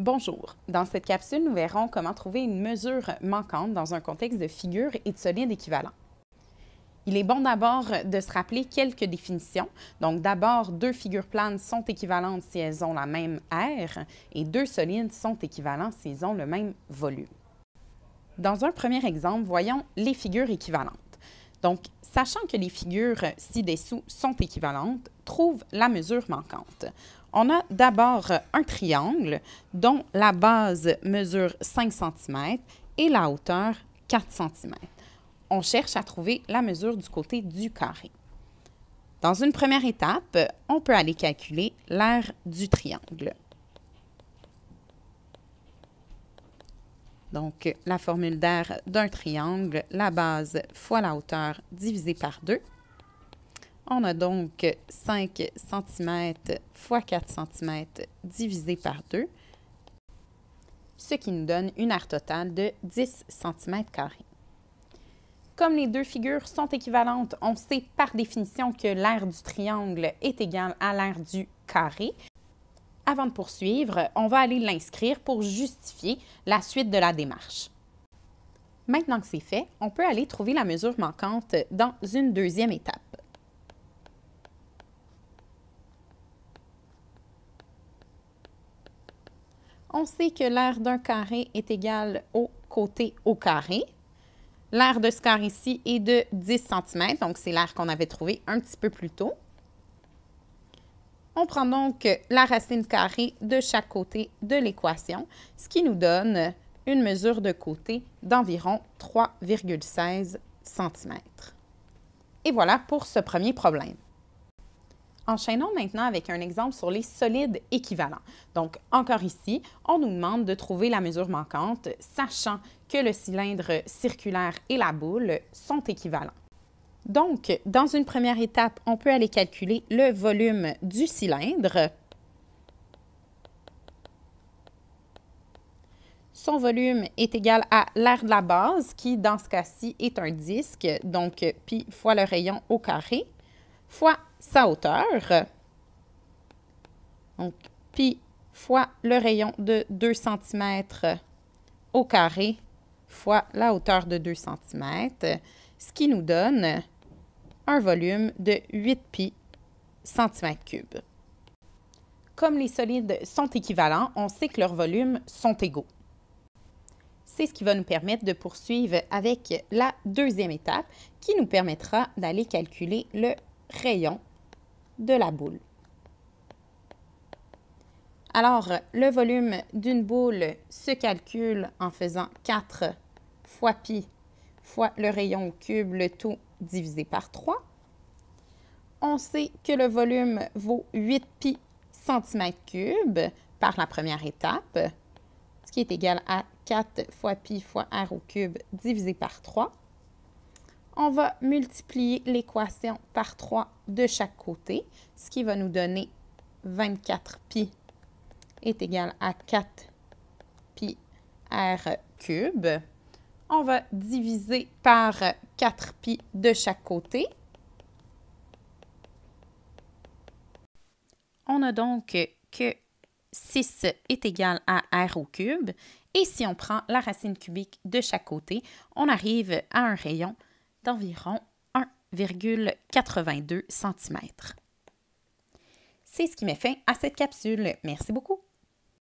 Bonjour. Dans cette capsule, nous verrons comment trouver une mesure manquante dans un contexte de figure et de solide équivalent. Il est bon d'abord de se rappeler quelques définitions. Donc d'abord, deux figures planes sont équivalentes si elles ont la même aire et deux solides sont équivalents s'ils ont le même volume. Dans un premier exemple, voyons les figures équivalentes. Donc, sachant que les figures ci-dessous sont équivalentes, trouve la mesure manquante. On a d'abord un triangle dont la base mesure 5 cm et la hauteur 4 cm. On cherche à trouver la mesure du côté du carré. Dans une première étape, on peut aller calculer l'aire du triangle. Donc, la formule d'aire d'un triangle, la base fois la hauteur divisé par 2. On a donc 5 cm fois 4 cm divisé par 2, ce qui nous donne une aire totale de 10 cm². Comme les deux figures sont équivalentes, on sait par définition que l'aire du triangle est égale à l'aire du carré. Avant de poursuivre, on va aller l'inscrire pour justifier la suite de la démarche. Maintenant que c'est fait, on peut aller trouver la mesure manquante dans une deuxième étape. On sait que l'aire d'un carré est égale au côté au carré. L'aire de ce carré-ci est de 10 cm, donc c'est l'aire qu'on avait trouvée un petit peu plus tôt. On prend donc la racine carrée de chaque côté de l'équation, ce qui nous donne une mesure de côté d'environ 3,16 cm. Et voilà pour ce premier problème. Enchaînons maintenant avec un exemple sur les solides équivalents. Donc, encore ici, on nous demande de trouver la mesure manquante, sachant que le cylindre circulaire et la boule sont équivalents. Donc, dans une première étape, on peut aller calculer le volume du cylindre. Son volume est égal à l'aire de la base, qui, dans ce cas-ci, est un disque, donc pi fois le rayon au carré, fois sa hauteur, donc pi fois le rayon de 2 cm au carré fois la hauteur de 2 cm, ce qui nous donne un volume de 8 pi cm3. Comme les solides sont équivalents, on sait que leurs volumes sont égaux. C'est ce qui va nous permettre de poursuivre avec la deuxième étape qui nous permettra d'aller calculer le rayon de la boule. Alors, le volume d'une boule se calcule en faisant 4 fois pi fois le rayon au cube, le tout divisé par 3. On sait que le volume vaut 8 pi cm3 par la première étape, ce qui est égal à 4 fois pi fois r au cube divisé par 3. On va multiplier l'équation par 3 de chaque côté, ce qui va nous donner 24 pi est égal à 4 pi r cube. On va diviser par 4 pi de chaque côté. On a donc que 6 est égal à r au cube. Et si on prend la racine cubique de chaque côté, on arrive à un rayon d'environ 1,82 cm. C'est ce qui met fin à cette capsule. Merci beaucoup.